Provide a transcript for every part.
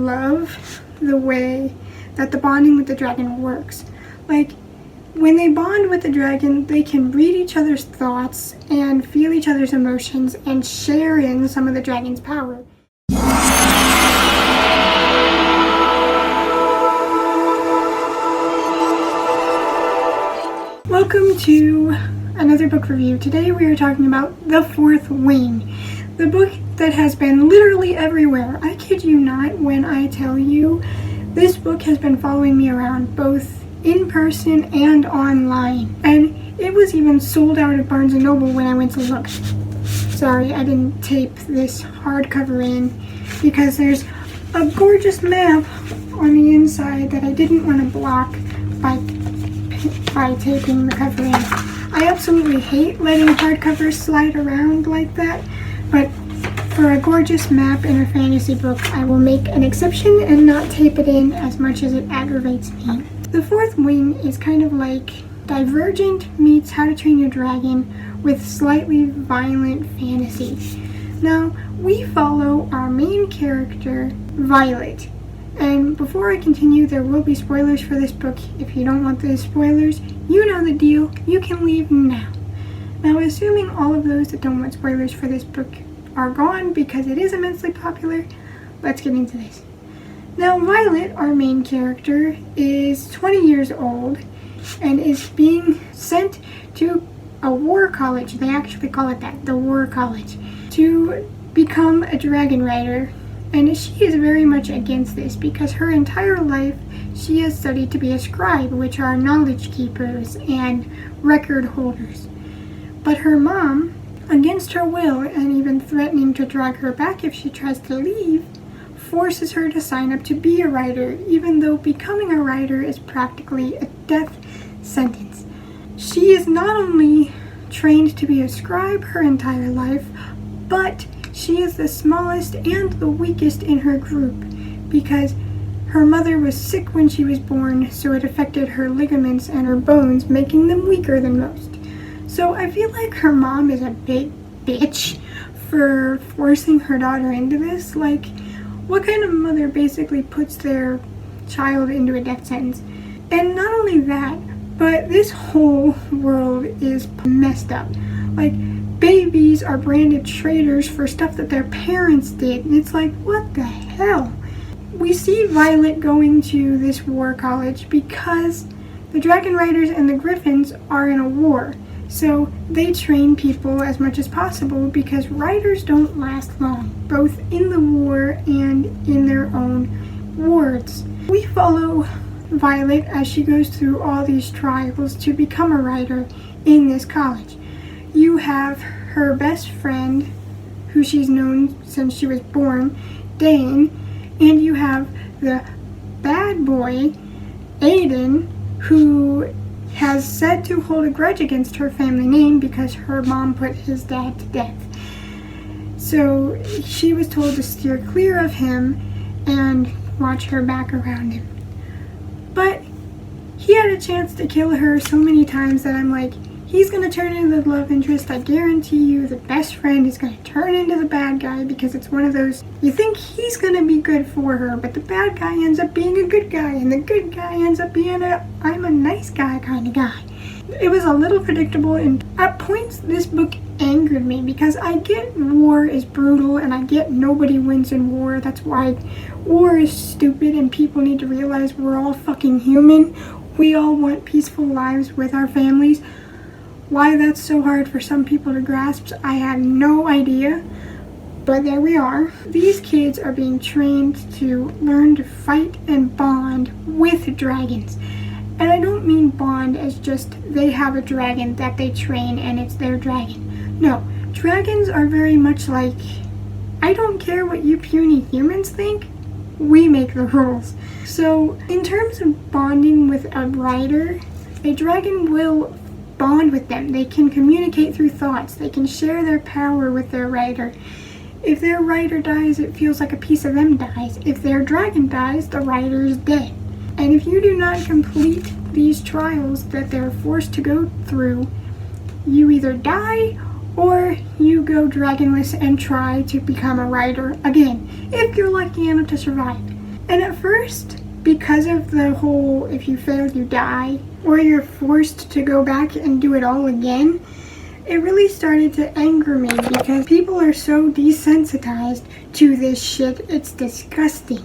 love the way that the bonding with the dragon works. Like, when they bond with the dragon, they can read each other's thoughts and feel each other's emotions and share in some of the dragon's power. Welcome to another book review. Today we are talking about The Fourth Wing, the book that has been literally everywhere. I kid you not when I tell you this book has been following me around both in person and online, and it was even sold out at Barnes & Noble when I went to look. Sorry, I didn't tape this hardcover in because there's a gorgeous map on the inside that I didn't want to block by taping the cover in. I absolutely hate letting hardcovers slide around like that, but for a gorgeous map in a fantasy book, I will make an exception and not tape it in as much as it aggravates me. The Fourth Wing is kind of like Divergent meets How to Train Your Dragon with slightly violent fantasy. Now, we follow our main character, Violet. And before I continue, there will be spoilers for this book. If you don't want the spoilers, you know the deal. You can leave now. Now, assuming all of those that don't want spoilers for this book are gone because it is immensely popular, let's get into this. Now, Violet, our main character, is 20 years old and is being sent to a war college. They actually call it that, the war college, to become a dragon rider. And she is very much against this because her entire life she has studied to be a scribe, which are knowledge keepers and record holders. But her mom, against her will and even threatening to drag her back if she tries to leave, forces her to sign up to be a writer, even though becoming a writer is practically a death sentence. She is not only trained to be a scribe her entire life, but she is the smallest and the weakest in her group because her mother was sick when she was born, so it affected her ligaments and her bones, making them weaker than most. So I feel like her mom is a big bitch for forcing her daughter into this. Like, what kind of mother basically puts their child into a death sentence? And not only that, but this whole world is messed up. Like, babies are branded traitors for stuff that their parents did. And it's like, what the hell? We see Violet going to this war college because the Dragon Riders and the Griffins are in a war. So they train people as much as possible because riders don't last long, both in the war and in their own wards. We follow Violet as she goes through all these trials to become a rider in this college. You have her best friend, who she's known since she was born, Dane, and you have the bad boy, Aiden, who has said to hold a grudge against her family name because her mom put his dad to death. So she was told to steer clear of him and watch her back around him. But he had a chance to kill her so many times that I'm like, he's going to turn into the love interest. I guarantee you the best friend is going to turn into the bad guy because it's one of those, you think he's going to be good for her, but the bad guy ends up being a good guy, and the good guy ends up being a I'm a nice guy kind of guy. It was a little predictable, and at points this book angered me because I get war is brutal and I get nobody wins in war. That's why war is stupid and people need to realize we're all fucking human. We all want peaceful lives with our families. Why that's so hard for some people to grasp, I had no idea, but there we are. These kids are being trained to learn to fight and bond with dragons. And I don't mean bond as just they have a dragon that they train and it's their dragon. No, dragons are very much like, I don't care what you puny humans think, we make the rules. So in terms of bonding with a rider, a dragon will bond with them. They can communicate through thoughts. They can share their power with their rider. If their rider dies, it feels like a piece of them dies. If their dragon dies, the rider is dead. And if you do not complete these trials that they're forced to go through, you either die or you go dragonless and try to become a rider again, if you're lucky enough to survive. And at first, because of the whole if you fail you die, or you're forced to go back and do it all again, it really started to anger me because people are so desensitized to this shit. It's disgusting.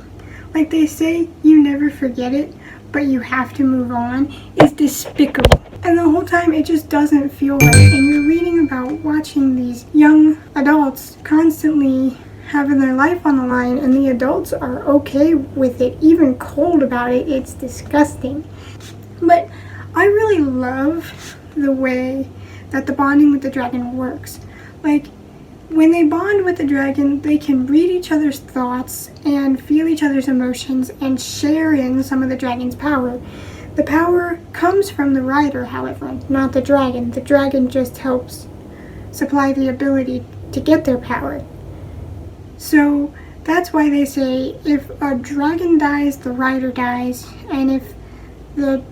Like they say, you never forget it, but you have to move on, is despicable. And the whole time it just doesn't feel right. And you're reading about watching these young adults constantly having their life on the line, and the adults are okay with it, even cold about it. It's disgusting. But I really love the way that the bonding with the dragon works. Like, when they bond with the dragon, they can read each other's thoughts and feel each other's emotions and share in some of the dragon's power. The power comes from the rider, however, not the dragon. The dragon just helps supply the ability to get their power. So that's why they say if a dragon dies, the rider dies, and if the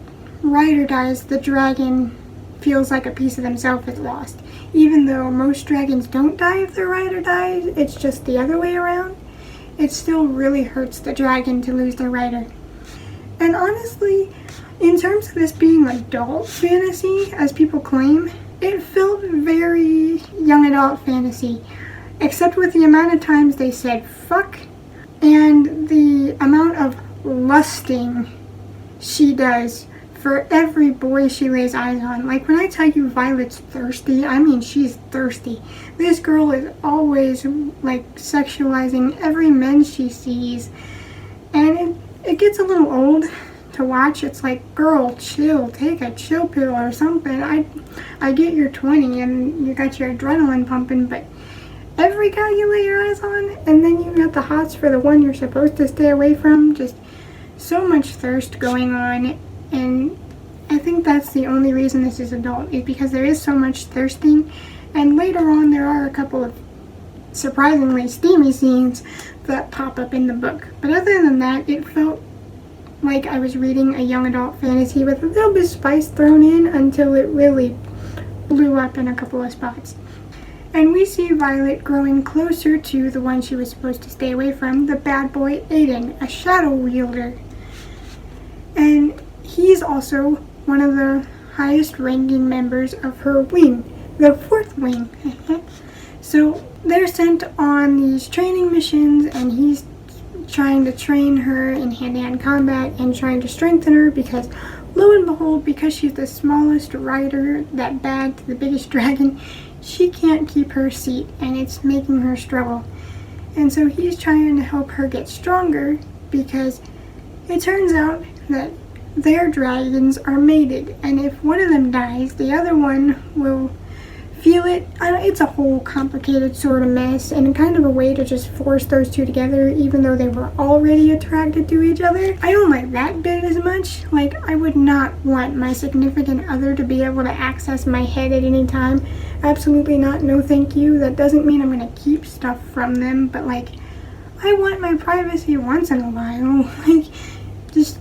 rider dies, the dragon feels like a piece of themselves is lost. Even though most dragons don't die if their rider dies, it's just the other way around. It still really hurts the dragon to lose their rider. And honestly, in terms of this being adult fantasy, as people claim, it felt very young adult fantasy. Except with the amount of times they said fuck and the amount of lusting she does for every boy she lays eyes on. Like, when I tell you Violet's thirsty, I mean she's thirsty. This girl is always like sexualizing every man she sees, and it gets a little old to watch. It's like, girl, chill, take a chill pill or something. I get you're 20 and you got your adrenaline pumping, but every guy you lay your eyes on, and then you got the hots for the one you're supposed to stay away from. Just so much thirst going on. And I think that's the only reason this is adult, is because there is so much thirsting. And later on there are a couple of surprisingly steamy scenes that pop up in the book. But other than that, it felt like I was reading a young adult fantasy with a little bit of spice thrown in until it really blew up in a couple of spots. And we see Violet growing closer to the one she was supposed to stay away from, the bad boy Aiden, a shadow wielder. And he's also one of the highest ranking members of her wing, the fourth wing. So they're sent on these training missions, and he's trying to train her in hand-to-hand combat and trying to strengthen her because, lo and behold, because she's the smallest rider that bagged the biggest dragon, she can't keep her seat, and it's making her struggle. And so he's trying to help her get stronger, because it turns out that their dragons are mated, and if one of them dies, the other one will feel it. It's a whole complicated sort of mess, and kind of a way to just force those two together even though they were already attracted to each other. I don't like that bit as much. Like, I would not want my significant other to be able to access my head at any time. Absolutely not. No thank you. That doesn't mean I'm gonna keep stuff from them, but like, I want my privacy once in a while. Like, just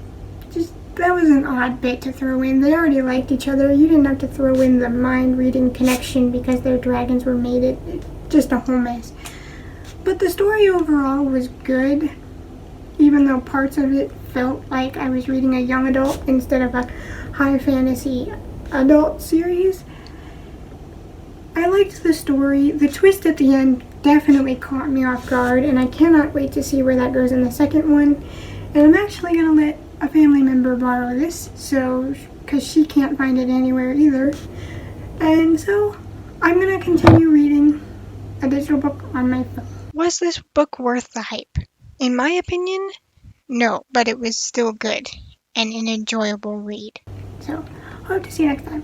that was an odd bit to throw in. They already liked each other. You didn't have to throw in the mind-reading connection because their dragons were mated. Just a whole mess. But the story overall was good, even though parts of it felt like I was reading a young adult instead of a high fantasy adult series. I liked the story. The twist at the end definitely caught me off guard, and I cannot wait to see where that goes in the second one. And I'm actually going to let a family member borrow this, so because she can't find it anywhere either. And so I'm going to continue reading a digital book on my phone. Was this book worth the hype? In my opinion, no, but it was still good and an enjoyable read. So, hope to see you next time.